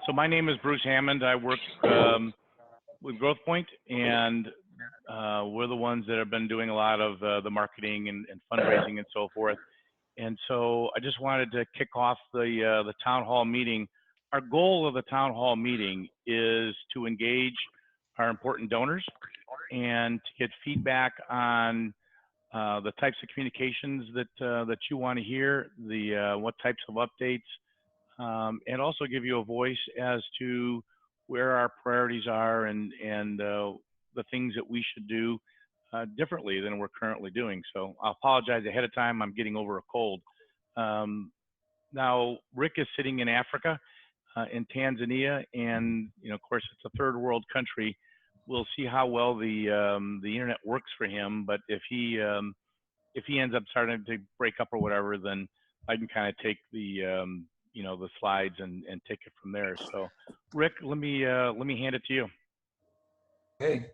So my name is Bruce Hammond. I work with GrowthPoint, and we're the ones that have been doing a lot of the marketing and fundraising and so forth. And so I just wanted to kick off the town hall meeting. Our goal of the town hall meeting is to engage our important donors and to get feedback on the types of communications that you want to hear, what types of updates, and also give you a voice as to where our priorities are and the things that we should do differently than we're currently doing. So I apologize ahead of time. I'm getting over a cold. Now, Rick is sitting in Africa, in Tanzania, and of course, it's a third world country. We'll see how well the internet works for him. But if he ends up starting to break up or whatever, then I can kind of take the the slides and take it from there. So, Rick, let me hand it to you. Okay.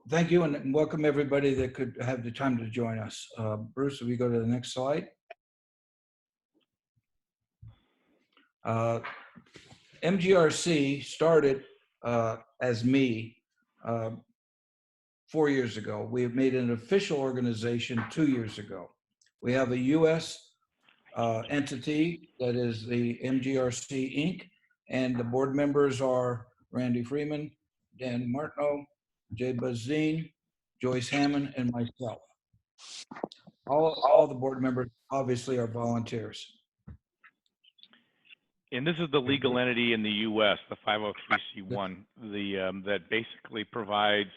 Thank you, and welcome everybody that could have the time to join us. Bruce, if we go to the next slide. MGRC started as me 4 years ago. We have made an official organization 2 years ago. We have a U.S. Entity that is the MGRC Inc., and the board members are Randy Freeman, Dan Martineau, Jay Bazine, Joyce Hammond, and myself. All the board members obviously are volunteers. And this is the legal entity in the U.S., the 503c1, that basically provides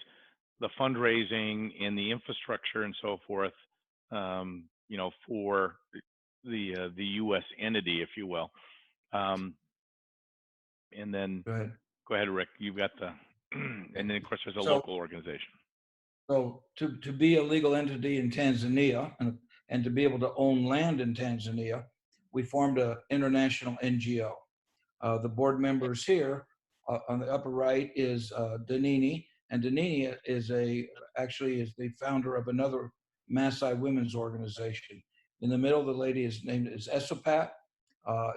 the fundraising and the infrastructure and so forth, for the U.S. entity, if you will. And then go ahead, Rick. You've got the, and then of course there's a local organization. So to be a legal entity in Tanzania and to be able to own land in Tanzania, we formed an international NGO. The board members here on the upper right is Danini, and Danini is actually the founder of another Maasai women's organization. In the middle, the lady is named Esopat.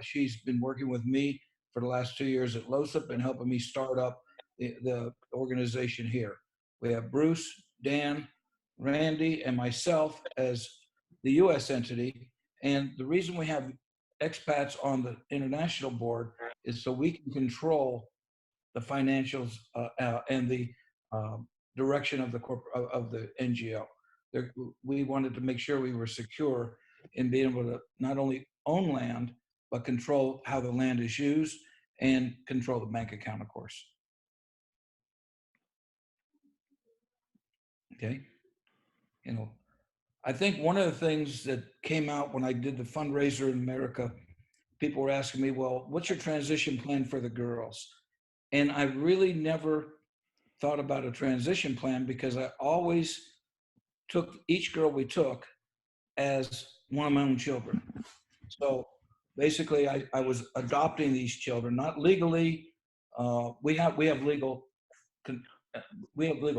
She's been working with me for the last 2 years at LOSIP and helping me start up the organization here. We have Bruce, Dan, Randy, and myself as the U.S. entity. And the reason we have expats on the international board is so we can control the financials and the direction of the NGO. We wanted to make sure we were secure in being able to not only own land, but control how the land is used and control the bank account, of course. Okay. I think one of the things that came out when I did the fundraiser in America, people were asking me, well, what's your transition plan for the girls? And I really never thought about a transition plan because I always took each girl we took as one of my own children. So basically I was adopting these children, not legally. We have legal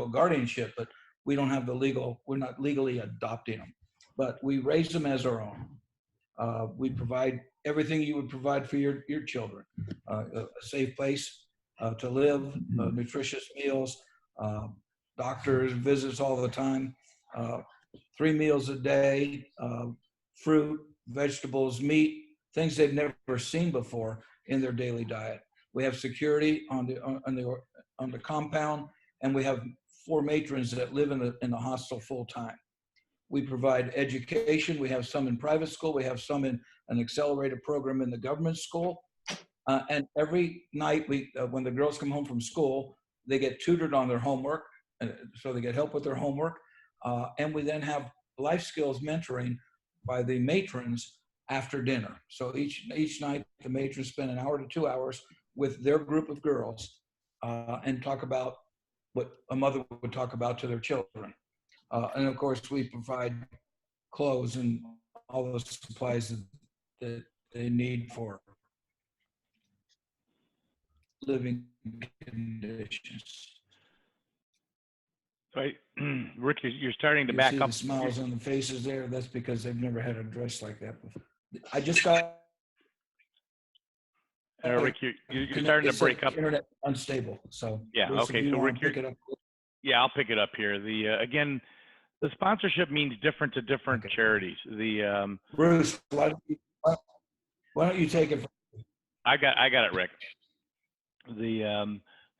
guardianship, but we don't have we're not legally adopting them, but we raise them as our own. We provide everything you would provide for your children, a safe place to live, nutritious meals, doctors visits all the time, 3 meals a day, fruit, vegetables, meat, things they've never seen before in their daily diet. We have security on the compound, and we have 4 matrons that live in the hostel full time. We provide education. We have some in private school. We have some in an accelerated program in the government school. And every night, when the girls come home from school, they get tutored on their homework. So they get help with their homework. And we then have life skills mentoring by the matrons after dinner. So each night, the matrons spend 1 hour to 2 hours with their group of girls and talk about what a mother would talk about to their children. And of course, we provide clothes and all those supplies that they need for living conditions. Right, Rick, you're starting to back up. The smiles on the faces there. That's because they've never had a dress like that before. I just got Rick, you're starting to It said break up. internet unstable. So Yeah. Bruce, if Okay. you So want Rick, to pick it up. yeah, I'll pick it up here. Again, the sponsorship means different to different Okay. charities. Bruce, why don't you take it? I got it, Rick.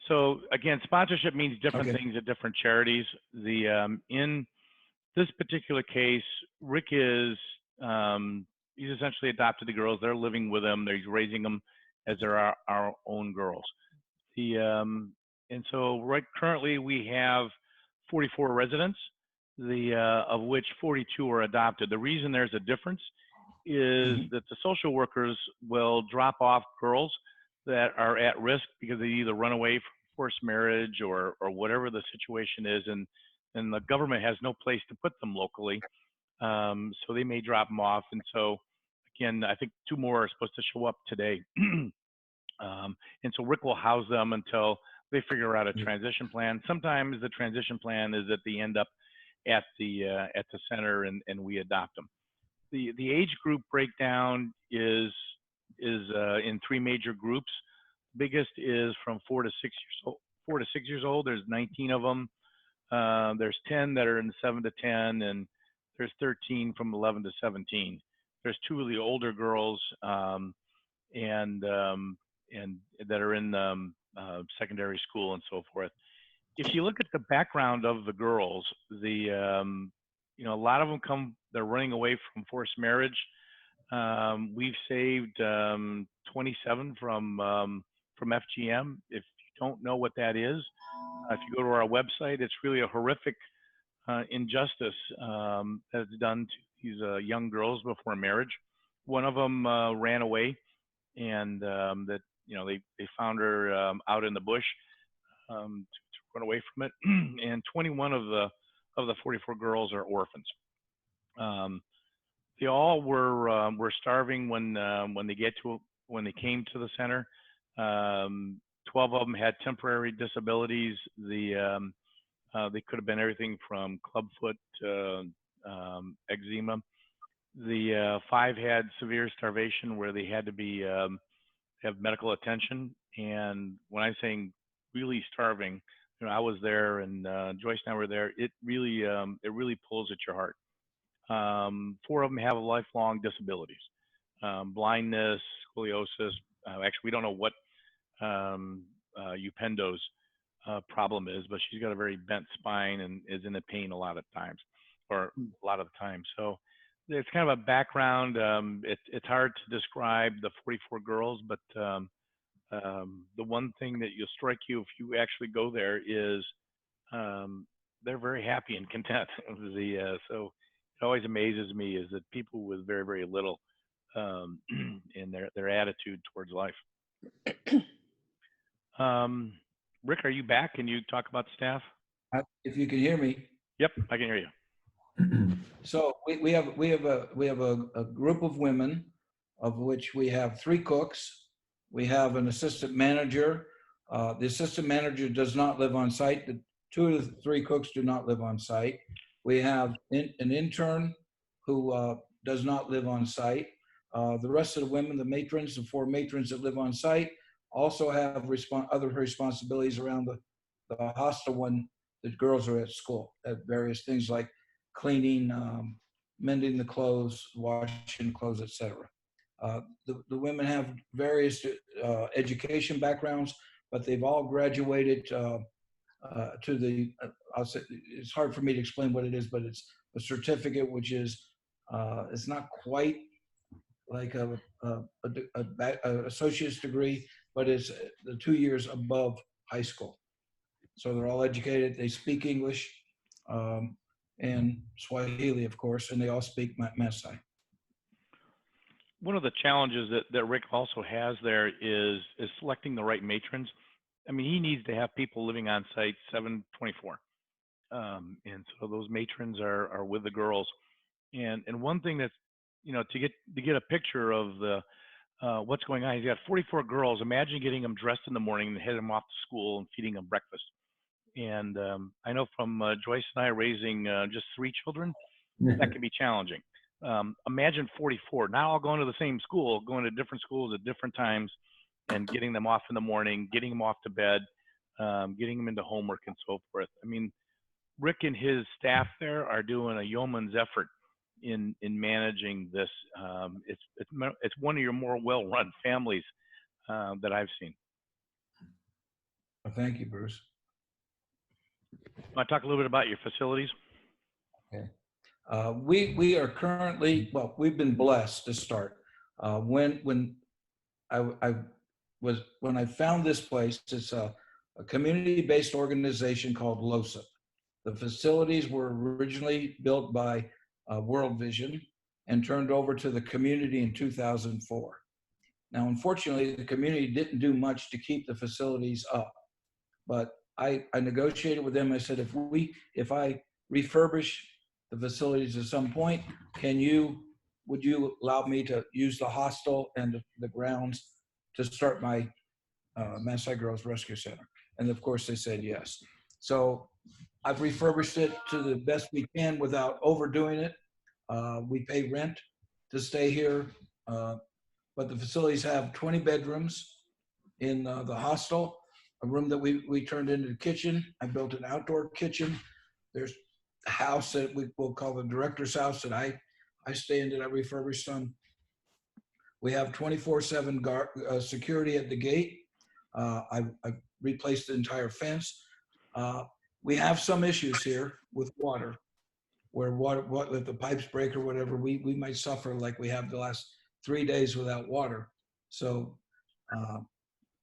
So again, sponsorship means different Okay. things at different charities. In this particular case, Rick is he's essentially adopted the girls. They're living with him. He's raising them as our own girls. And so right currently we have 44 residents, of which 42 are adopted. The reason there's a difference is that the social workers will drop off girls that are at risk because they either run away from forced marriage or whatever the situation is, and the government has no place to put them locally, so they may drop them off. And so again, I think 2 more are supposed to show up today. And so Rick will house them until they figure out a transition plan. Sometimes the transition plan is that they end up at the center and we adopt them. The age group breakdown is in 3 major groups. Biggest is from 4 to 6 years old. 4 to 6 years old. There's 19 of them. There's 10 that are in 7 to 10, and there's 13 from 11 to 17. There's 2 of the older girls, and that are in secondary school and so forth. If you look at the background of the girls, a lot of them they're running away from forced marriage. We've saved 27 from FGM. If you don't know what that is, if you go to our website, it's really a horrific injustice that's done to these young girls before marriage. One of them ran away, and they found her out in the bush to run away from it. And 21 of the 44 girls are orphans. They all were starving when they came to the center. 12 of them had temporary disabilities. They could have been everything from clubfoot to eczema. The 5 had severe starvation where they had to be have medical attention. And when I'm saying really starving, I was there, and Joyce and I were there. It really pulls at your heart. 4 of them have lifelong disabilities, blindness, scoliosis. Actually, we don't know what Upendo's problem is, but she's got a very bent spine and is in pain a lot of times, or a lot of the time. So it's kind of a background. It's hard to describe the 44 girls, but the one thing that will strike you if you actually go there is they're very happy and content. So it always amazes me is that people with very, very little in their attitude towards life. Rick, are you back? Can you talk about the staff? If you can hear me. Yep, I can hear you. So we have a group of women, of which we have 3 cooks. We have an assistant manager. The assistant manager does not live on site. The 2 of the 3 cooks do not live on site. We have an intern who does not live on site. The rest of the women, the matrons, the 4 matrons that live on site, also have other responsibilities around the hostel when the girls are at school, at various things like cleaning, mending the clothes, washing clothes, etc. The women have various education backgrounds, but they've all graduated to the, I'll say, it's hard for me to explain what it is, but it's a certificate, which is, it's not quite like a associate's degree, but it's the 2 years above high school. So they're all educated. They speak English and Swahili, of course, and they all speak Maasai. One of the challenges that Rick also has there is selecting the right matrons. I mean, he needs to have people living on site 7/24, and so those matrons are with the girls. And one thing that's, to get a picture of the what's going on, he's got 44 girls. Imagine getting them dressed in the morning and heading them off to school and feeding them breakfast. And I know from Joyce and I raising just 3 children, that can be challenging. Imagine 44, not all going to the same school, going to different schools at different times. and getting them off in the morning, getting them off to bed, getting them into homework and so forth. I mean, Rick and his staff there are doing a yeoman's effort in managing this. It's one of your more well-run families that I've seen. Well, thank you, Bruce. Want to talk a little bit about your facilities? Okay. We are currently, well, we've been blessed to start. When I found this place, it's a community-based organization called LOSA. The facilities were originally built by World Vision and turned over to the community in 2004. Now, unfortunately, the community didn't do much to keep the facilities up, but I negotiated with them. I said, if I refurbish the facilities at some point, would you allow me to use the hostel and the grounds to start my Maasai Girls Rescue Center? And of course they said yes. So I've refurbished it to the best we can without overdoing it. We pay rent to stay here, but the facilities have 20 bedrooms in the hostel, a room that we turned into the kitchen. I built an outdoor kitchen. There's a house that we'll call the director's house that I stay in, that I refurbished some. We have 24/7 security at the gate. I've replaced the entire fence. We have some issues here with water, where if the pipes break or whatever, we might suffer like we have the last 3 days without water. So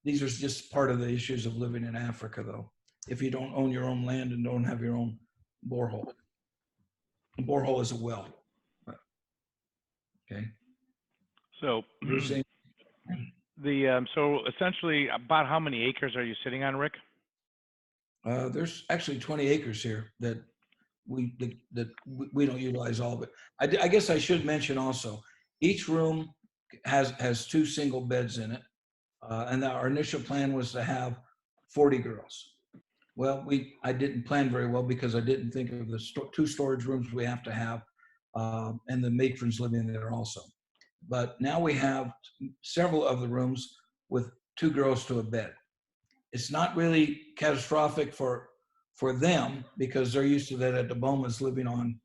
these are just part of the issues of living in Africa, though. If you don't own your own land and don't have your own borehole. A borehole is a well. Okay. So You're saying so essentially, about how many acres are you sitting on, Rick? there's actually 20 acres here that we don't utilize all of it. I guess I should mention also, each room has 2 single beds in it, and our initial plan was to have 40 girls. Well, I didn't plan very well because I didn't think of the 2 storage rooms we have to have, and the matrons living there also. But now we have several of the rooms with 2 girls to a bed. It's not really catastrophic for them because they're used to that at the Bomas, living on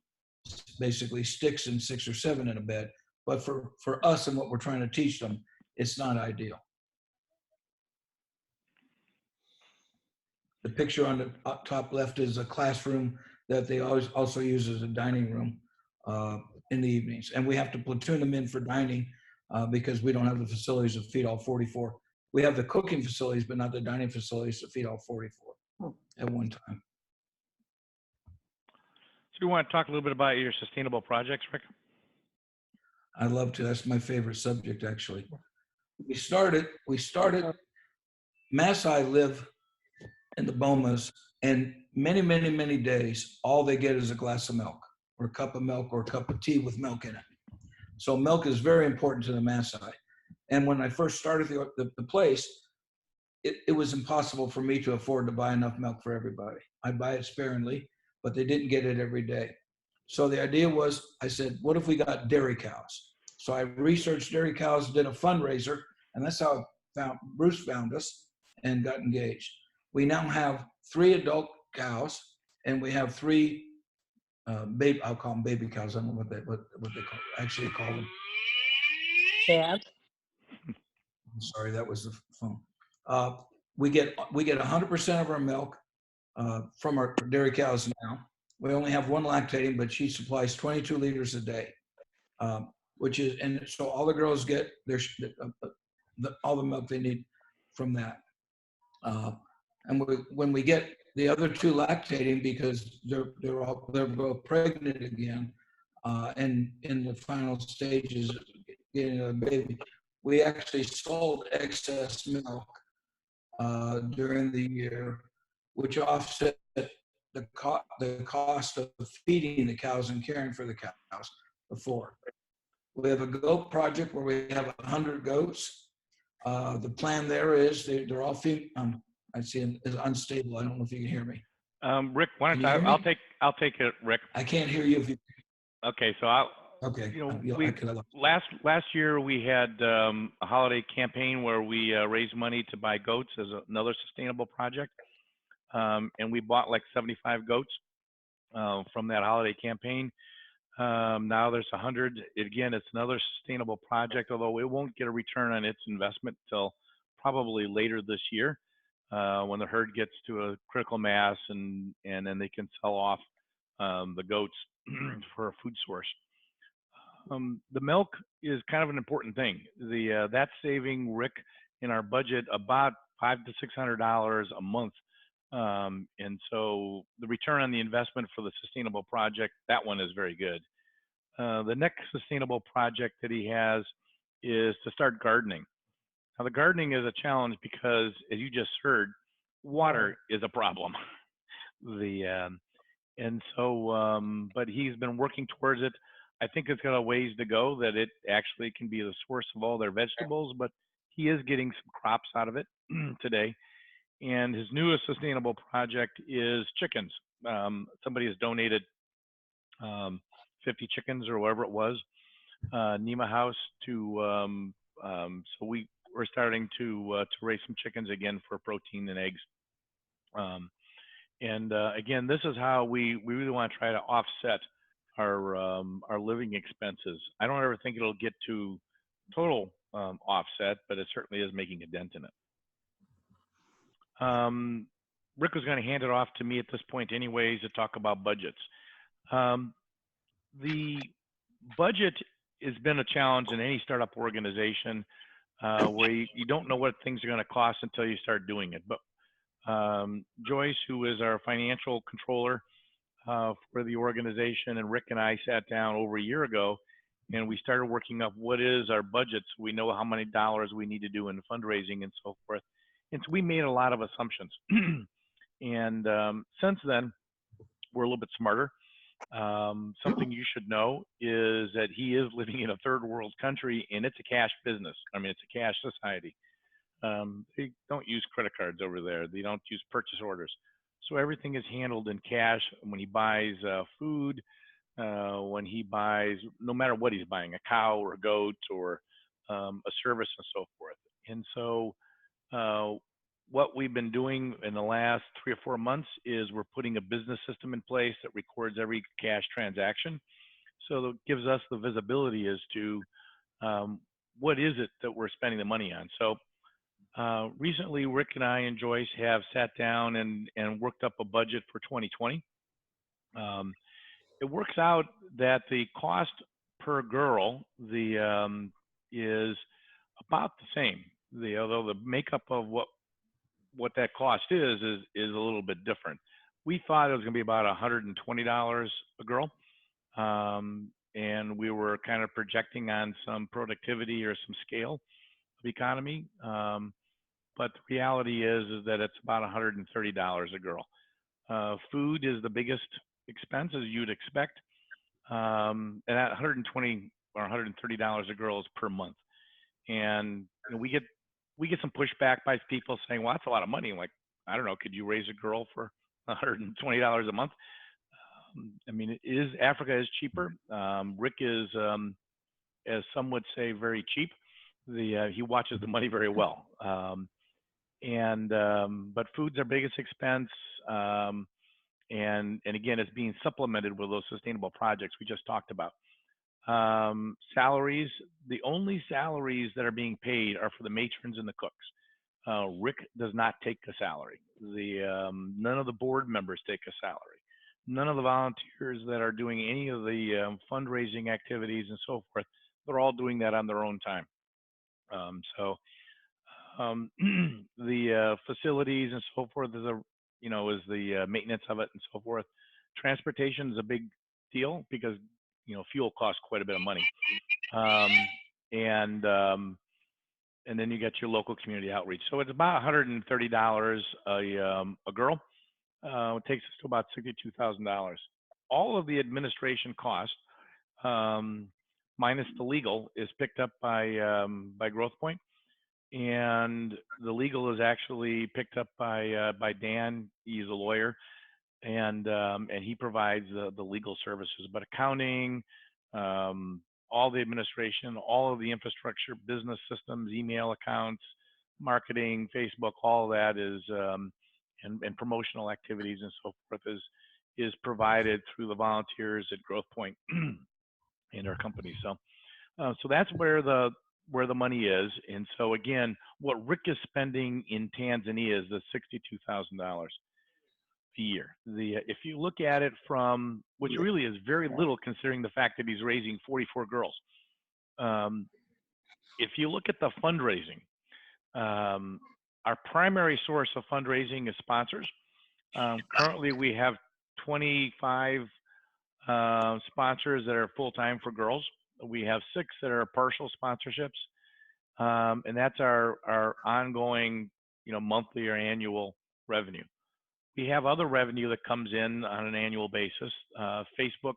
basically sticks and 6 or 7 in a bed. But for us and what we're trying to teach them, it's not ideal. The picture on the top left is a classroom that they always also use as a dining room in the evenings. And we have to platoon them in for dining because we don't have the facilities to feed all 44. We have the cooking facilities, but not the dining facilities to feed all 44 at one time. So you want to talk a little bit about your sustainable projects, Rick? I'd love to. That's my favorite subject, actually. We started, Maasai live in the Bomas, and many days, all they get is a glass of milk or a cup of milk or a cup of tea with milk in it. So milk is very important to the Maasai. And when I first started the place, it was impossible for me to afford to buy enough milk for everybody. I buy it sparingly, but they didn't get it every day. So the idea was, I said, what if we got dairy cows? So I researched dairy cows, did a fundraiser, and that's how Bruce found us and got engaged. We now have 3 adult cows, and we have 3 I'll call them baby cows. I don't know what they actually call them. Yeah. I'm sorry, that was the phone. We get 100% of our milk from our dairy cows now. We only have 1 lactating, but she supplies 22 liters a day, which is, and so all the girls get all the milk they need from that. And when we get the other 2 lactating, because they're both pregnant again, and in the final stages of getting a baby, we actually sold excess milk during the year, which offset the cost of feeding the cows and caring for the cows before. We have a goat project where we have 100 goats. The plan there is they're all female. I see it is unstable. I don't know if you can hear me. Rick, why don't I'll take it, Rick. I can't hear you. Okay, so Okay. you know, I we could, last year we had a holiday campaign where we raised money to buy goats as another sustainable project, and we bought like 75 goats from that holiday campaign. Now there's 100. Again, it's another sustainable project, although it won't get a return on its investment till probably later this year, when the herd gets to a critical mass and then they can sell off the goats for a food source. The milk is kind of an important thing. That's saving Rick in our budget about $500 to $600 a month. And so the return on the investment for the sustainable project, that one is very good. The next sustainable project that he has is to start gardening. Now the gardening is a challenge because, as you just heard, water is a problem. But he's been working towards it. I think it's got a ways to go that it actually can be the source of all their vegetables, but he is getting some crops out of it today. And his newest sustainable project is chickens. Somebody has donated 50 chickens or whatever it was, Nema House to, so we're starting to raise some chickens again for protein and eggs. Again, this is how we really want to try to offset our living expenses. I don't ever think it'll get to total offset, but it certainly is making a dent in it. Rick was going to hand it off to me at this point anyways to talk about budgets. The budget has been a challenge in any startup organization where you don't know what things are going to cost until you start doing it. But Joyce, who is our financial controller for the organization, and Rick and I sat down over a year ago and we started working up what is our budget so we know how many dollars we need to do in fundraising and so forth. And so we made a lot of assumptions. And since then, we're a little bit smarter. Something you should know is that he is living in a third world country and it's a cash business. I mean, it's a cash society. They don't use credit cards over there. They don't use purchase orders. So everything is handled in cash when he buys food, when he buys, no matter what he's buying, a cow or a goat or a service and so forth. And so what we've been doing in the last 3 or 4 months is we're putting a business system in place that records every cash transaction. So that gives us the visibility as to what is it that we're spending the money on. So recently, Rick and I and Joyce have sat down and worked up a budget for 2020. It works out that the cost per girl is about the same. Although the makeup of what that cost is a little bit different. We thought it was going to be about $120 a girl, and we were kind of projecting on some productivity or some scale of economy. But the reality is that it's about $130 a girl. Food is the biggest expense, as you'd expect, and at $120 or $130 a girl is per month. And we get some pushback by people saying, "Well, that's a lot of money." I'm like, I don't know, could you raise a girl for $120 a month? I mean, Africa is cheaper. Rick is, as some would say, very cheap. He watches the money very well. But food's our biggest expense. And again, it's being supplemented with those sustainable projects we just talked about. Salaries, the only salaries that are being paid are for the matrons and the cooks. Rick does not take a salary. None of the board members take a salary. None of the volunteers that are doing any of the fundraising activities and so forth, they're all doing that on their own time. The facilities and so forth is the maintenance of it and so forth. Transportation is a big deal because fuel costs quite a bit of money. And then you get your local community outreach. So it's about $130 a girl. It takes us to about $62,000. All of the administration costs, minus the legal, is picked up by Growth Point. And the legal is actually picked up by Dan. He's a lawyer, and he provides the legal services. But accounting, all the administration, all of the infrastructure, business systems, email accounts, marketing, Facebook, all of that is, and promotional activities and so forth is provided through the volunteers at Growth Point in our company. So that's where the money is. And so again, what Rick is spending in Tanzania is the $62,000 a year. If you look at it from, which really is very little considering the fact that he's raising 44 girls. If you look at the fundraising, our primary source of fundraising is sponsors. Currently, we have 25 sponsors that are full-time for girls. We have 6 that are partial sponsorships, and that's our ongoing, monthly or annual revenue. We have other revenue that comes in on an annual basis. Facebook,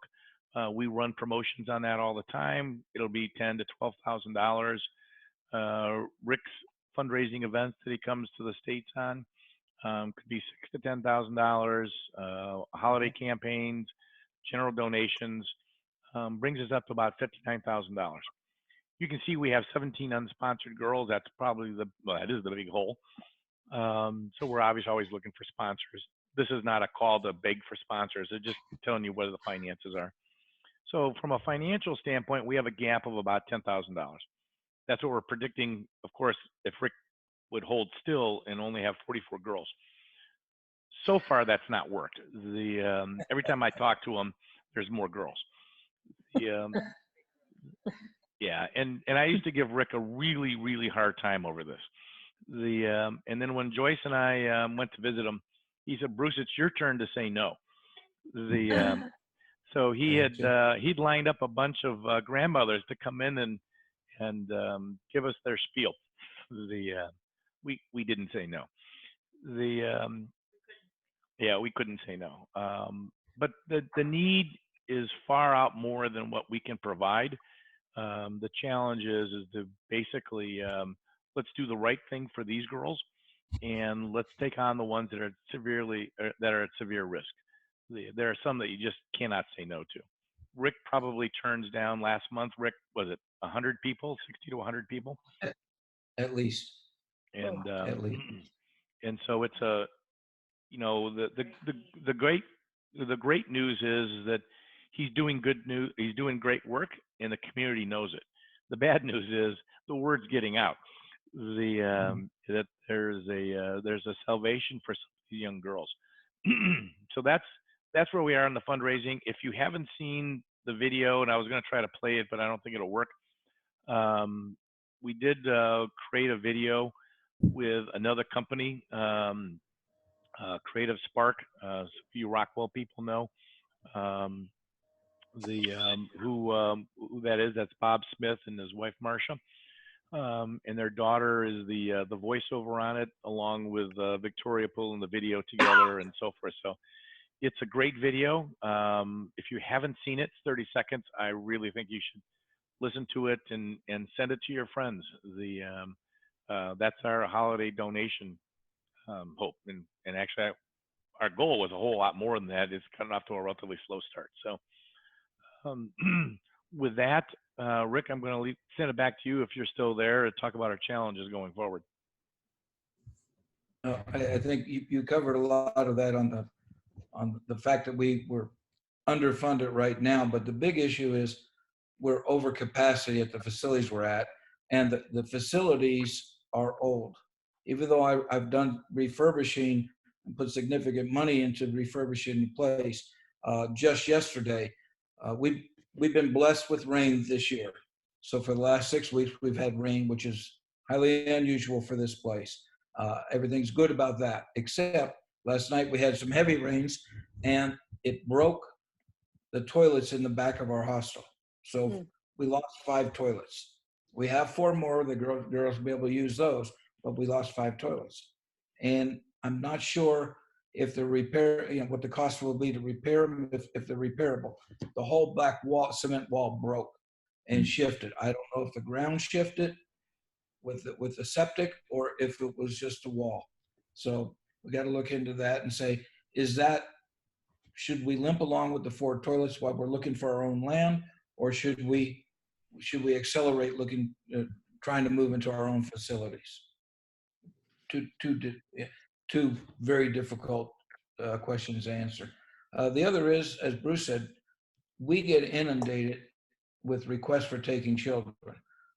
we run promotions on that all the time. It'll be $10,000 to $12,000. Rick's fundraising events that he comes to the States on could be $6,000 to $10,000. Holiday campaigns, general donations, brings us up to about $59,000. You can see we have 17 unsponsored girls. That's probably that is the big hole. So we're obviously always looking for sponsors. This is not a call to beg for sponsors. It's just telling you what the finances are. So from a financial standpoint, we have a gap of about $10,000. That's what we're predicting, of course, if Rick would hold still and only have 44 girls. So far, that's not worked. Every time I talk to him, there's more girls. Yeah, and I used to give Rick a really, really hard time over this. And then when Joyce and I went to visit him, he said, "Bruce, it's your turn to say no." So he'd lined up a bunch of grandmothers to come in and give us their spiel. We didn't say no. Yeah, we couldn't say no. But the need is far out more than what we can provide. The challenge is to basically let's do the right thing for these girls, and let's take on the ones that are at severe risk. There are some that you just cannot say no to. Rick probably turns down last month. Rick, was it 100 people, 60 to 100 people? At least. And At least. And so it's the great news is that he's doing great work, and the community knows it. The bad news is the word's getting out. That there's a salvation for some of these young girls. So that's where we are in the fundraising. If you haven't seen the video, and I was going to try to play it, but I don't think it'll work. We did create a video with another company, Creative Spark. A few Rockwell people know who that is. That's Bob Smith and his wife Marcia, and their daughter is the voiceover on it, along with Victoria pulling the video together and so forth. So it's a great video. If you haven't seen it, it's 30 seconds. I really think you should listen to it and send it to your friends. That's our holiday donation hope, and actually our goal was a whole lot more than that. It's gotten off to a relatively slow start. So with that, Rick, I'm going to send it back to you if you're still there to talk about our challenges going forward. I think you covered a lot of that on the fact that we were underfunded right now, but the big issue is we're over capacity at the facilities we're at, and the facilities are old. Even though I've done refurbishing and put significant money into refurbishing the place, just yesterday, we've been blessed with rain this year. So for the last 6 weeks, we've had rain, which is highly unusual for this place. Everything's good about that, except last night we had some heavy rains and it broke the toilets in the back of our hostel. So we lost 5 toilets. We have 4 more. The girls will be able to use those, but we lost 5 toilets. And I'm not sure if the repair, what the cost will be to repair them, if they're repairable. The whole back wall, cement wall broke and shifted. I don't know if the ground shifted with the septic or if it was just the wall. So we got to look into that and say, should we limp along with the 4 toilets while we're looking for our own land, or should we accelerate looking, trying to move into our own facilities? Two very difficult questions to answer. The other is, as Bruce said, we get inundated with requests for taking children,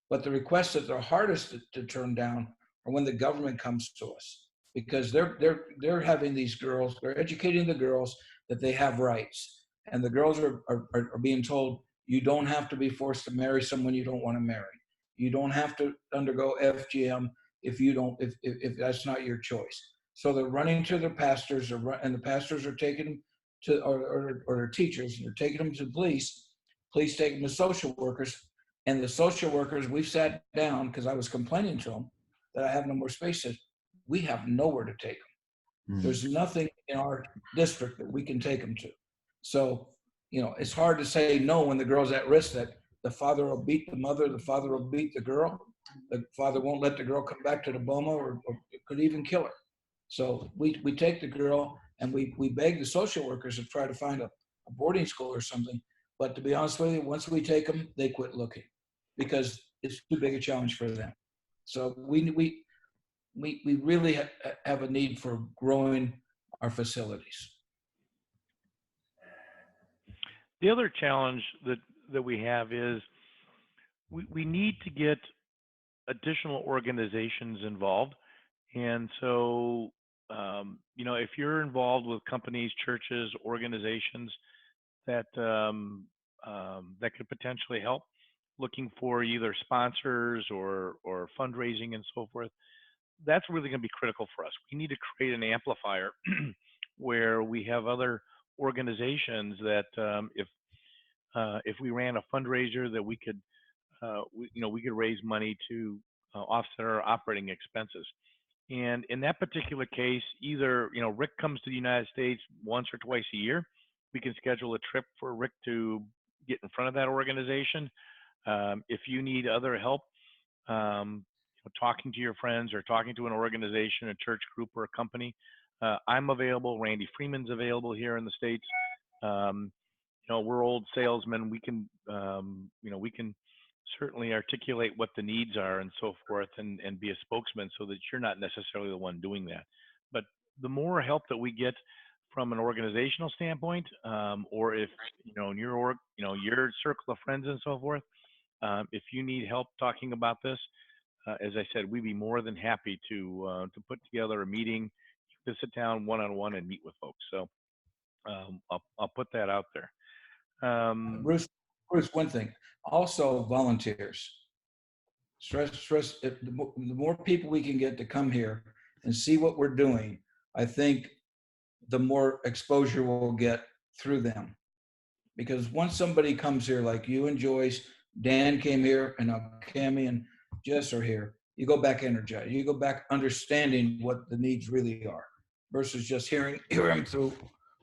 but the requests that are hardest to turn down are when the government comes to us, because they're having these girls, they're educating the girls that they have rights, and the girls are being told, you don't have to be forced to marry someone you don't want to marry. You don't have to undergo FGM if you don't, if that's not your choice. So they're running to their pastors, and the pastors are taking them to, or their teachers, and they're taking them to the police. Police take them to social workers, and the social workers, we've sat down because I was complaining to them that I have no more space. Says, we have nowhere to take them. There's nothing in our district that we can take them to. So, it's hard to say no when the girl's at risk, that the father will beat the mother, the father will beat the girl, the father won't let the girl come back to the Boma, or could even kill her. So we take the girl, and we beg the social workers to try to find a boarding school or something. But to be honest with you, once we take them, they quit looking because it's too big a challenge for them. So we really have a need for growing our facilities. The other challenge that we have is we need to get additional organizations involved. And so, if you're involved with companies, churches, organizations that that could potentially help, looking for either sponsors or fundraising and so forth, that's really going to be critical for us. We need to create an amplifier where we have other organizations that if we ran a fundraiser that we could we could raise money to offset our operating expenses. And in that particular case, either Rick comes to the United States once or twice a year. We can schedule a trip for Rick to get in front of that organization. If you need other help, talking to your friends or talking to an organization, a church group, or a company, I'm available. Randy Freeman's available here in the States. We're old salesmen. We can certainly articulate what the needs are and so forth, and be a spokesman so that you're not necessarily the one doing that. But the more help that we get from an organizational standpoint, or if in your your circle of friends and so forth, if you need help talking about this, as I said, we'd be more than happy to put together a meeting, to sit down one-on-one and meet with folks. So I'll put that out there. Bruce, one thing, also volunteers. The more people we can get to come here and see what we're doing, I think the more exposure we'll get through them. Because once somebody comes here, like you and Joyce, Dan came here, and now Cammie and Jess are here, you go back energized. You go back understanding what the needs really are, versus just hearing through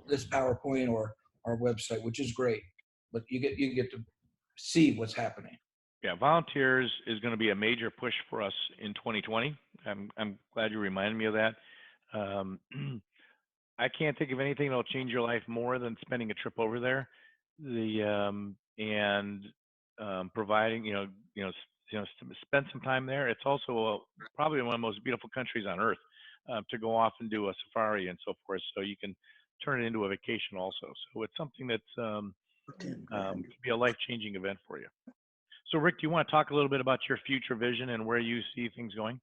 this PowerPoint or our website, which is great, but you get to see what's happening. Yeah, volunteers is going to be a major push for us in 2020. I'm glad you reminded me of that. I can't think of anything that'll change your life more than spending a trip over there. Providing, spend some time there. It's also probably one of the most beautiful countries on earth to go off and do a safari and so forth. So you can turn it into a vacation also. So it's something that's could be a life-changing event for you. So Rick, do you want to talk a little bit about your future vision and where you see things going?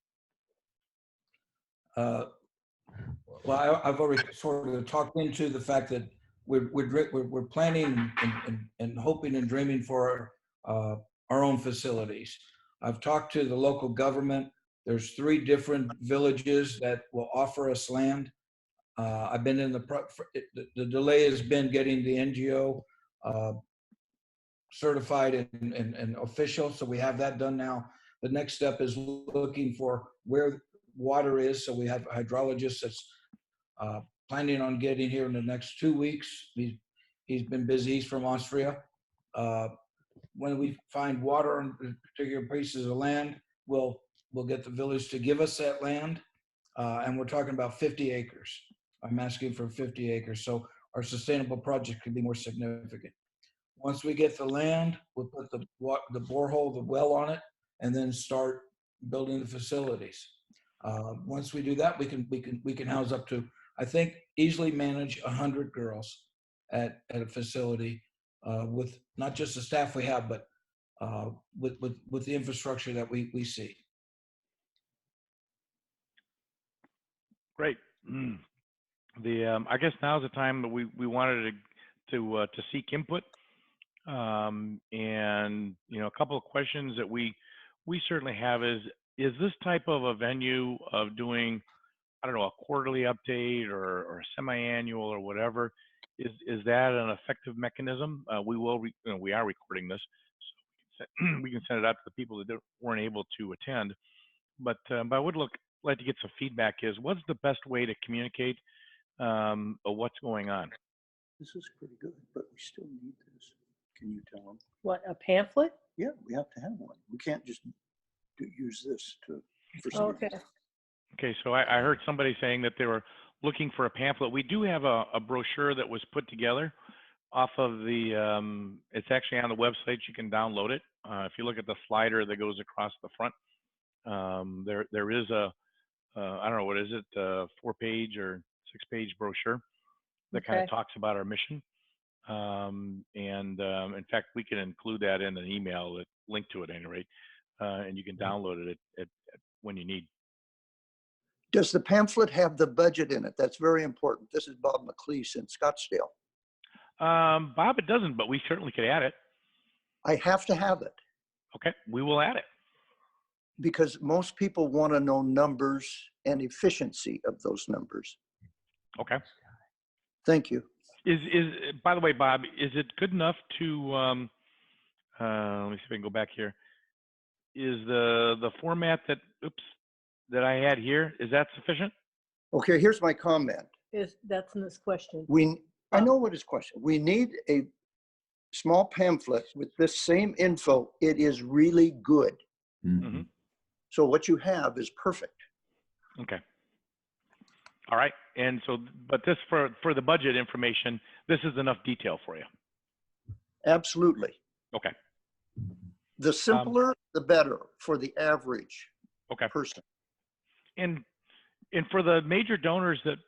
Well, I've already sort of talked into the fact that we're planning and hoping and dreaming for our own facilities. I've talked to the local government. There's 3 different villages that will offer us land. I've been in the delay has been getting the NGO certified and official, so we have that done now. The next step is looking for where water is, so we have a hydrologist that's planning on getting here in the next 2 weeks. He's been busy. He's from Austria. When we find water on particular pieces of land, we'll get the village to give us that land, and we're talking about 50 acres. I'm asking for 50 acres, so our sustainable project could be more significant. Once we get the land, we'll put the borehole, the well on it, and then start building the facilities. Once we do that, we can house up to, I think, easily manage 100 girls at a facility with not just the staff we have, but with the infrastructure that we see. Great. I guess now's the time that we wanted to seek input, and a couple of questions that we certainly have is this type of a venue of doing, I don't know, a quarterly update or a semi-annual or whatever, is that an effective mechanism? We are recording this, so we can send it out to the people that weren't able to attend. But I would like to get some feedback. What's the best way to communicate what's going on? This is pretty good, but we still need this. Can you tell them? What, a pamphlet? Yeah, we have to have one. We can't just use this for Okay. Okay, so I heard somebody saying that they were looking for a pamphlet. We do have a brochure that was put together off of it's actually on the website. You can download it. If you look at the slider that goes across the front, there is I don't know, what is it, 4-page or 6-page brochure that kind of talks about our mission. In fact, we can include that in an email, link to it at any rate, and you can download it at when you need. Does the pamphlet have the budget in it? That's very important. This is Bob McLeese in Scottsdale. Bob, it doesn't, but we certainly could add it. I have to have it Okay, we will add it. because most people want to know numbers and efficiency of those numbers. Okay. Thank you. By the way, Bob, is it good enough to let me see if I can go back here. Is the format that I had here, is that sufficient? Okay, here's my comment. That's in this question. I know what his question. We need a small pamphlet with this same info. It is really good. Mm-hmm. So what you have is perfect. Okay. All right. And so, but this for the budget information, this is enough detail for you. Absolutely. Okay. The simpler, the better for the average person. And for the major donors that,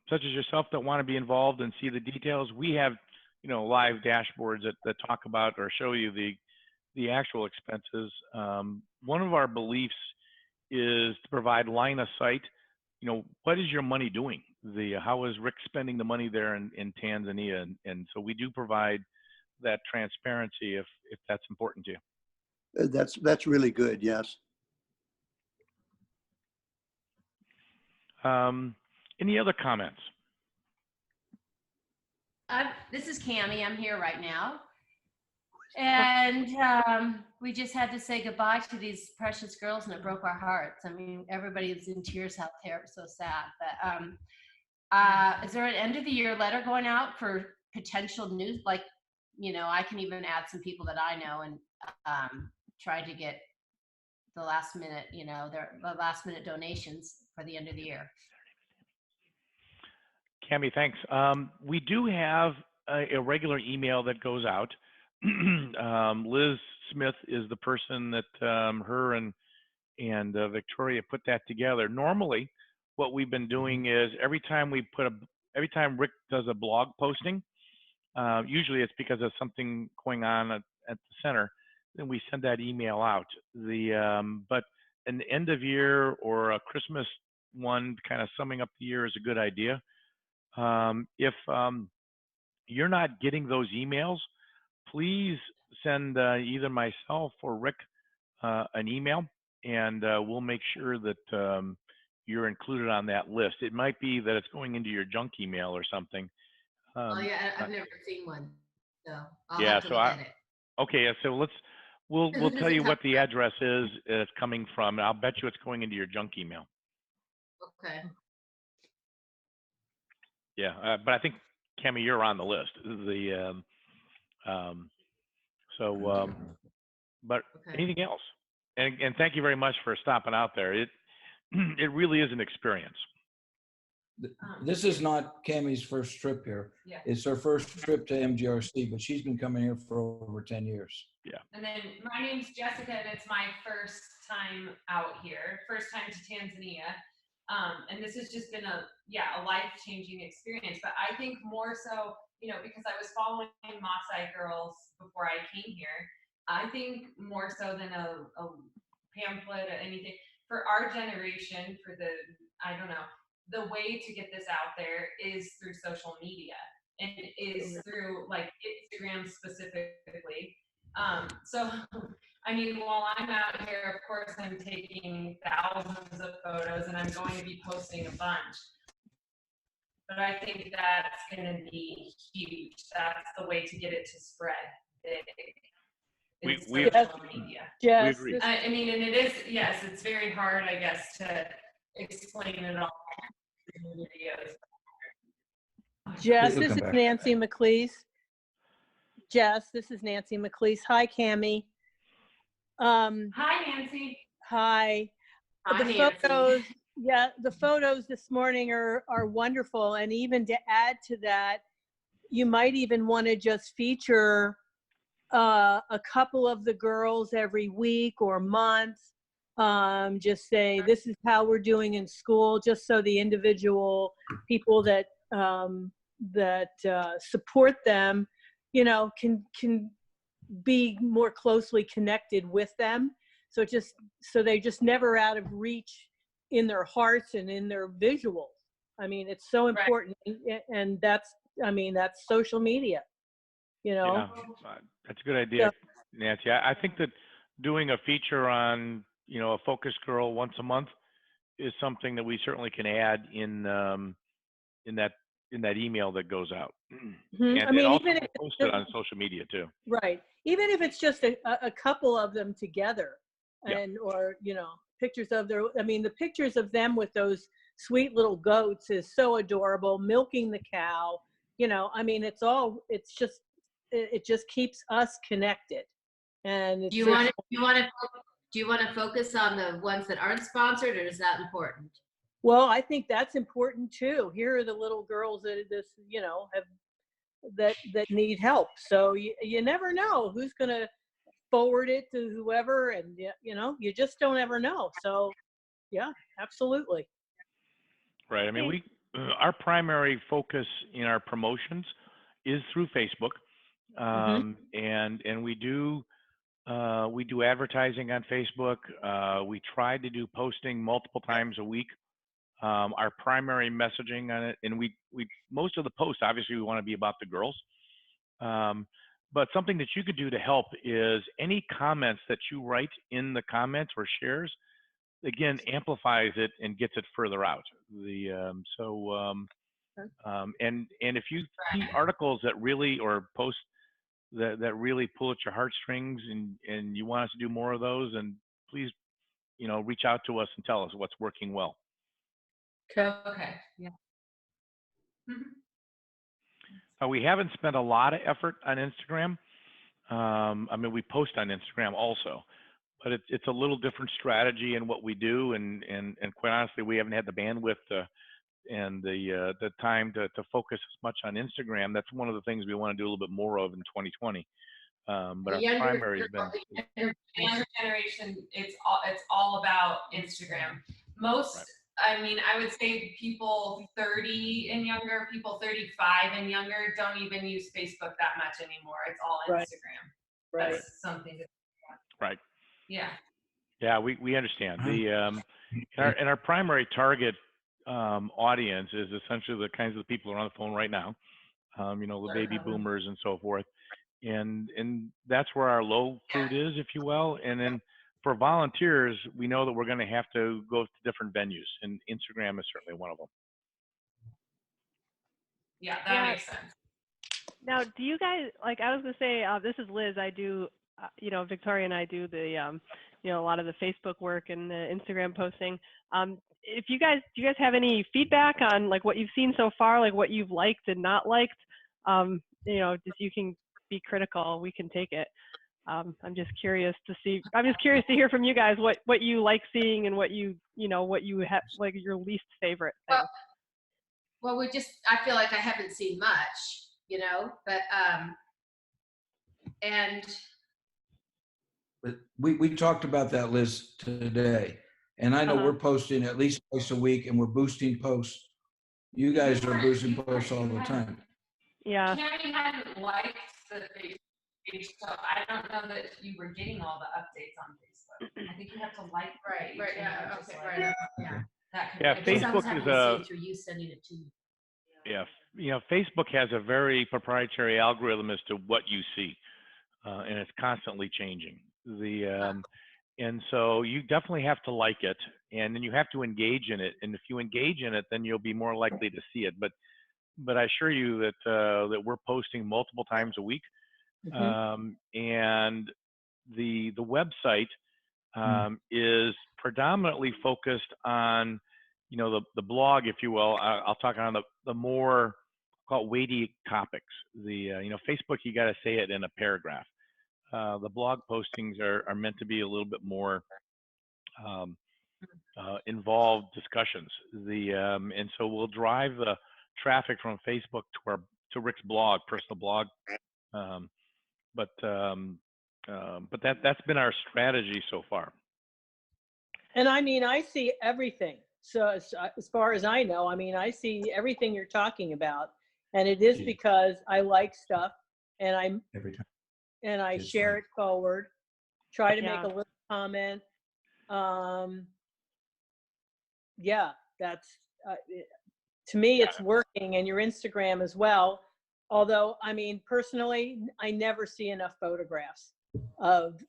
such as yourself, that want to be involved and see the details, we have, live dashboards that talk about or show you the actual expenses. One of our beliefs is to provide line of sight. What is your money doing? How is Rick spending the money there in Tanzania? And so we do provide that transparency if that's important to you. That's really good. Yes. Any other comments? This is Cammie. I'm here right now. And we just had to say goodbye to these precious girls, and it broke our hearts. I mean, everybody is in tears out there. It was so sad. But is there an end of the year letter going out for potential news? Like, I can even add some people that I know and try to get the last minute, the last minute donations for the end of the year. Cammie, thanks. We do have a regular email that goes out. Liz Smith is the person that her and Victoria put that together. Normally, what we've been doing is every time Rick does a blog posting, usually it's because of something going on at the center, then we send that email out. But an end of year or a Christmas one, kind of summing up the year, is a good idea. If you're not getting those emails, please send either myself or Rick an email, and we'll make sure that you're included on that list. It might be that it's going into your junk email or something. Oh yeah, I've never seen one, so I'll yeah, have to look at it. Okay, yeah, so we'll tell you what the address is it's coming from. I'll bet you it's going into your junk email. Okay. Yeah, but I think, Cammie, you're on the list. But anything else? And thank you very much for stopping out there. It really is an experience. This is not Cammie's first trip here. Yeah. It's her first trip to MGRC, but she's been coming here for over 10 years. And then my name's Jessica, and it's my first time out here, first time to Tanzania. And this has just been a life-changing experience. But I think more so, because I was following Maasai girls before I came here, I think more so than a pamphlet or anything, for our generation, the way to get this out there is through social media, and is through like Instagram specifically. So, I mean, while I'm out here, of course, I'm taking thousands of photos, and I'm going to be posting a bunch. But I think that's going to be huge. That's the way to get it to spread big. We Social media. Jess, agree. this- I mean, and it is, yes, it's very hard, I guess, to explain it all in videos. Jess, It'll this come is back. Nancy McLeese. Jess, this is Nancy McLeese. Hi, Cammie. Hi, Nancy. Hi. Hi, The Nancy. photos, the photos this morning are wonderful. And even to add to that, you might even want to just feature a couple of the girls every week or month. Just say, this is how we're doing in school, just so the individual people that support them, can be more closely connected with them. So they're just never out of reach in their hearts and in their visuals. I mean, it's so important. And that's social media, Yeah, that's a good idea, Nancy. I think that doing a feature on, a focus girl once a month is something that we certainly can add in that email that goes out. Mhm. And, I mean, and also even if post it on social media too. right. Even if it's just a couple of them together Yeah. or pictures of the pictures of them with those sweet little goats is so adorable, milking the cow, it just keeps us connected. And it's Do you want to focus on the ones that aren't sponsored, or is that important? well, I think that's important too. Here are the little girls that need help. So you never know who's going to forward it to whoever, and you just don't ever know. So yeah, absolutely. Right. I mean, our primary focus in our promotions is through Facebook, and we do advertising on Facebook. We try to do posting multiple times a week. Our primary messaging on it, and we most of the posts, obviously, we want to be about the girls. But something that you could do to help is any comments that you write in the comments or shares, again, amplifies it and gets it further out. And if you see articles that really, or posts that really pull at your heartstrings, and you want us to do more of those, and please, reach out to us and tell us what's working well. Okay. Yeah. We haven't spent a lot of effort on Instagram. I mean, we post on Instagram also, but it's a little different strategy in what we do, and quite honestly, we haven't had the bandwidth and the time to focus as much on Instagram. That's one of the things we want to do a little bit more of in 2020. But our primary has been the younger generation. It's all about Instagram. Most. Right. I mean, I would say people 30 and younger, people 35 and younger don't even use Facebook that much anymore. It's all Instagram. Right. That's something to. right. Yeah. Yeah, we understand. Our primary target audience is essentially the kinds of people who are on the phone right now, the baby boomers and so forth, and that's where our low fruit is, if you will. And then for volunteers, we know that we're going to have to go to different venues, and Instagram is certainly one of them. Yeah, that makes sense. Now, do you guys, like, I was going to say, this is Liz. I do, Victoria and I do the, a lot of the Facebook work and the Instagram posting. Do you guys have any feedback on like what you've seen so far, like what you've liked and not liked? Just you can be critical, we can take it. I'm just curious to hear from you guys what you like seeing and what you have, like your least favorite thing. Well, I feel like I haven't seen much, but, and But we talked about that, Liz, today. And I know we're posting at least twice a week and we're boosting posts. You guys are boosting posts all the time. Yeah. Tammy hadn't liked the Facebook page, so I don't know that you were getting all the updates on Facebook. I think you have to like the page. right, and yeah, then just okay, like right, yeah. that could Yeah, be- Because I was Facebook having is to see a it through you sending it to me. yeah, Facebook has a very proprietary algorithm as to what you see, and it's constantly changing. And so you definitely have to like it, and then you have to engage in it. And if you engage in it, then you'll be more likely to see it. But I assure you that that we're posting multiple times a week, and the website is predominantly focused on, the blog, if you will. I'll talk on the more called weighty topics. Facebook, you got to say it in a paragraph. The blog postings are meant to be a little bit more involved discussions. And so we'll drive the traffic from Facebook to Rick's blog, personal blog. But that's been our strategy so far. And I mean, I see everything. So as far as I know, I mean, I see everything you're talking about, and it is because I like stuff, and Every time. and I It's share like- it forward, try to make Yeah. a little comment. Yeah, that's to me, it's working, and your Instagram as well. Although, I mean, personally, I never see enough photographs of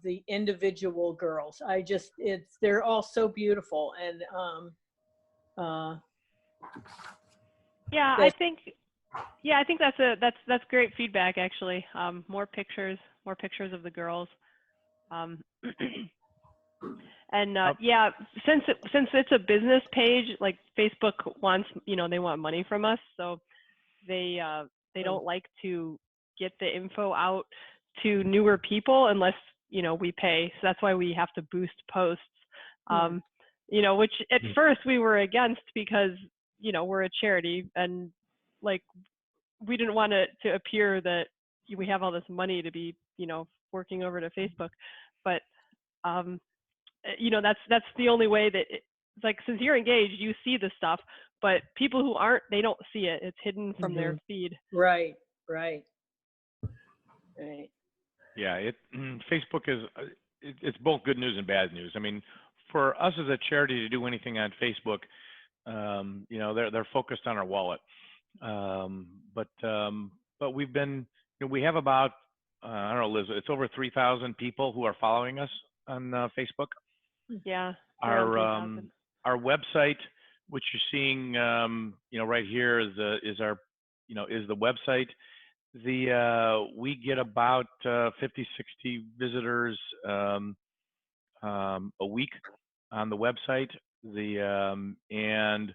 the individual girls. They're all so beautiful, and Yeah, I think that's great feedback actually. More pictures of the girls. And yeah, since it's a business page, like Facebook wants, they want money from us, so they don't like to get the info out to newer people unless we pay. So that's why we have to boost posts. Which at first we were against because we're a charity, and like we didn't want it to appear that we have all this money to be working over to Facebook, but that's the only way that like, since you're engaged, you see the stuff, but people who aren't, they don't see it. It's hidden from their feed. right. Yeah, Facebook is it's both good news and bad news. I mean, for us as a charity to do anything on Facebook, they're focused on our wallet. But we've been, we have about I don't know, Liz, it's over 3,000 people who are following us on Facebook. Yeah. Our website, which you're seeing, right here is our, is the website. We get about 50, 60 visitors a week on the website. And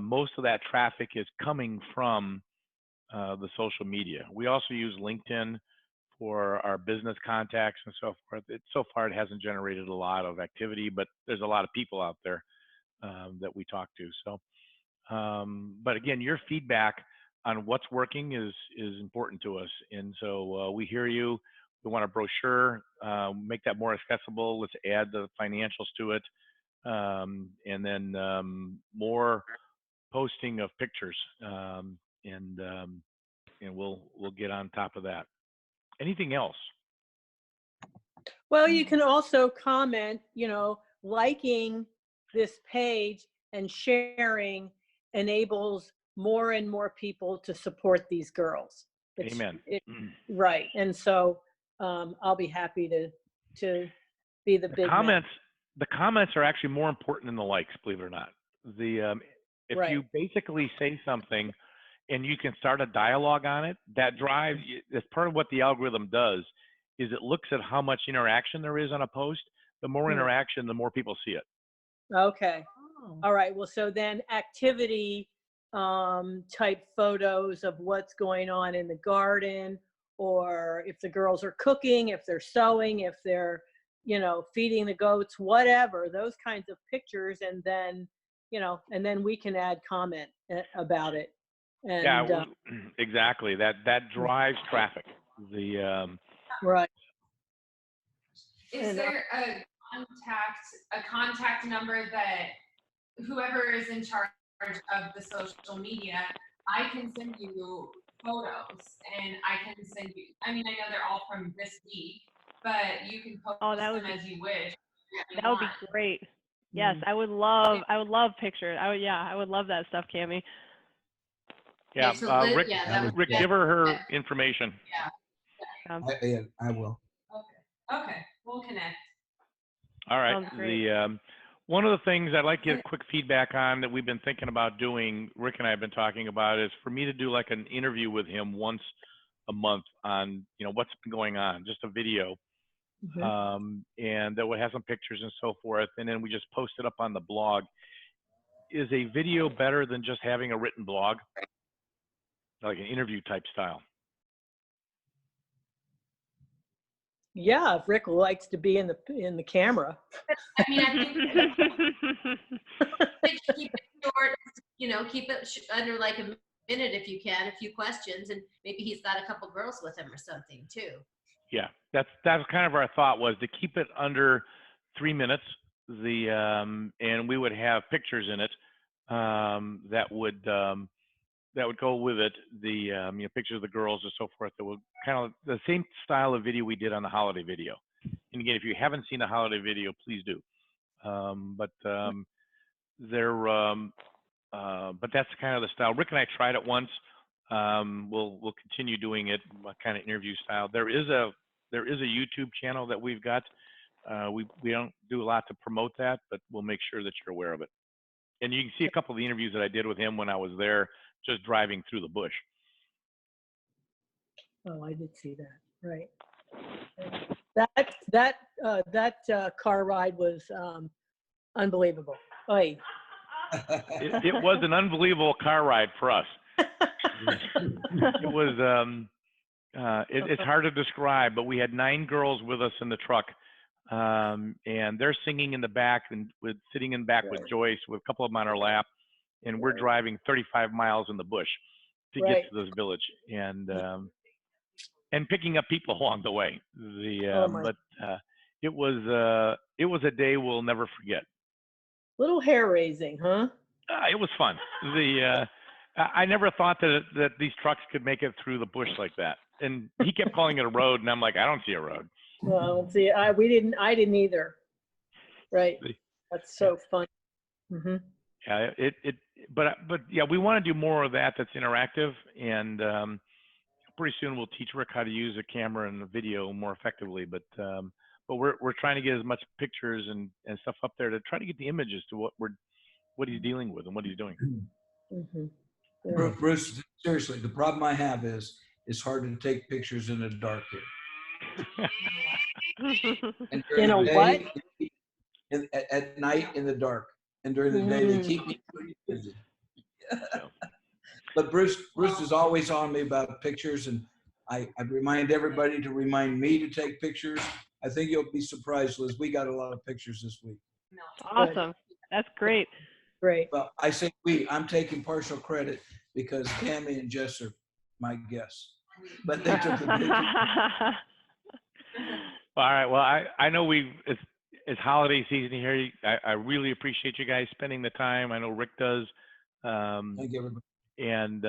most of that traffic is coming from the social media. We also use LinkedIn for our business contacts and so forth. So far, it hasn't generated a lot of activity, but there's a lot of people out there that we talk to. So, but again, your feedback on what's working is important to us. And so we hear you. We want a brochure, make that more accessible. Let's add the financials to it. And then more posting of pictures. And we'll get on top of that. Anything else? Well, you can also comment, liking this page and sharing enables more and more people to support these girls. Amen. Right. And so I'll be happy to be the big comments. The comments are actually more important than the likes, believe it or not. If you basically say something and you can start a dialogue on it, that drives, that's part of what the algorithm does, is it looks at how much interaction there is on a post. The more interaction, the more people see it. Okay. All right. Well, so then activity type photos of what's going on in the garden, or if the girls are cooking, if they're sewing, if they're, feeding the goats, whatever, those kinds of pictures. And then you know, and then we can add comment about it. And, Yeah, exactly. That drives traffic. The right. Is And, there a contact number that whoever is in charge of the social media, I can send you photos and I can send you, I mean, I know they're all from this week, but you can post them as you wish. That would be great. Yes, I would love pictures. I would love that stuff, Cami. yeah, Okay, so Liz, Rick, yeah, Rick, give her information. I will. Okay, we'll connect. All right. Sounds great. The one of the things I'd like to get quick feedback on that we've been thinking about doing, Rick and I have been talking about, is for me to do like an interview with him once a month on, you know, what's been going on, just a video, and that would have some pictures and so forth, and then we just post it up on the blog. Is a video better than just having a written blog, like an interview type style? yeah, if Rick likes to be in the camera. I mean, I think keep it short, you know, keep it under like a minute if you can, a few questions, and maybe he's got a couple girls with him or something too. Yeah, that's kind of our thought, was to keep it under 3 minutes. And we would have pictures in it that would go with it. You know, pictures of the girls and so forth. That would kind of the same style of video we did on the holiday video. And again, if you haven't seen the holiday video, please do. But that's kind of the style. Rick and I tried it once. We'll continue doing it, kind of interview style. There is a YouTube channel that we've got. We don't do a lot to promote that, but we'll make sure that you're aware of it. And you can see a couple of the interviews that I did with him when I was there, just driving through the bush. Oh, I did see that. Right. That car ride was unbelievable. Oy. It was an unbelievable car ride for us. It was it's hard to describe, but we had 9 girls with us in the truck, and they're singing in the back and sitting in back with Joyce, with a couple of them on our lap, and we're driving 35 miles in the bush to get to this village, and picking up people along the way. It was a day we'll never forget. Little hair raising, huh? It was fun. I never thought that these trucks could make it through the bush like that. And he kept calling it a road, and I'm like, I don't see a road. Well, see, I didn't either. Right. That's so fun. Mm-hmm. Yeah, but yeah, we want to do more of that. That's interactive, and pretty soon we'll teach Rick how to use a camera and a video more effectively. But we're trying to get as much pictures and stuff up there to try to get the images to what he's dealing with and what he's doing. Mm-hmm. Bruce, seriously, the problem I have is it's hard to take pictures in the dark here. And You know what? At night in the dark, and during the day they keep me pretty busy. But Bruce is always on me about pictures, and I remind everybody to remind me to take pictures. I think you'll be surprised, Liz. We got a lot of pictures this week. Awesome. That's great. Great. Well, I say I'm taking partial credit because Tammy and Jess are my guests, but they took the picture. All right. Well, I know it's holiday season here. I really appreciate you guys spending the time. I know Rick does. Thank you, everybody. And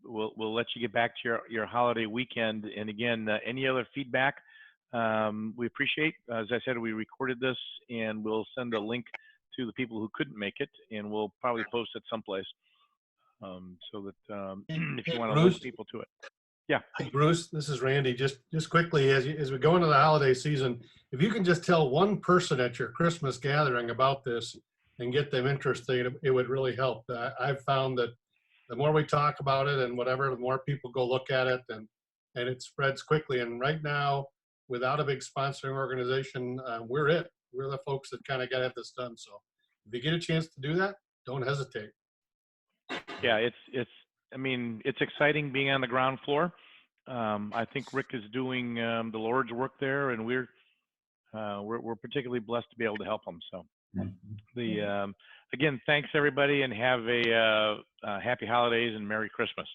we'll let you get back to your holiday weekend. And again, any other feedback, we appreciate. As I said, we recorded this, and we'll send a link to the people who couldn't make it, and we'll probably post it someplace, so that if you want to link people to it. Yeah. Hey, Bruce, this is Randy. Just quickly, as we go into the holiday season, if you can just tell one person at your Christmas gathering about this and get them interested, it would really help. I've found that the more we talk about it and whatever, the more people go look at it, and it spreads quickly. And right now, without a big sponsoring organization, we're the folks that kind of got to have this done. So if you get a chance to do that, don't hesitate. Yeah, it's exciting being on the ground floor. I think Rick is doing the Lord's work there, and we're particularly blessed to be able to help him. So Again, thanks everybody, and have a happy holidays and Merry Christmas.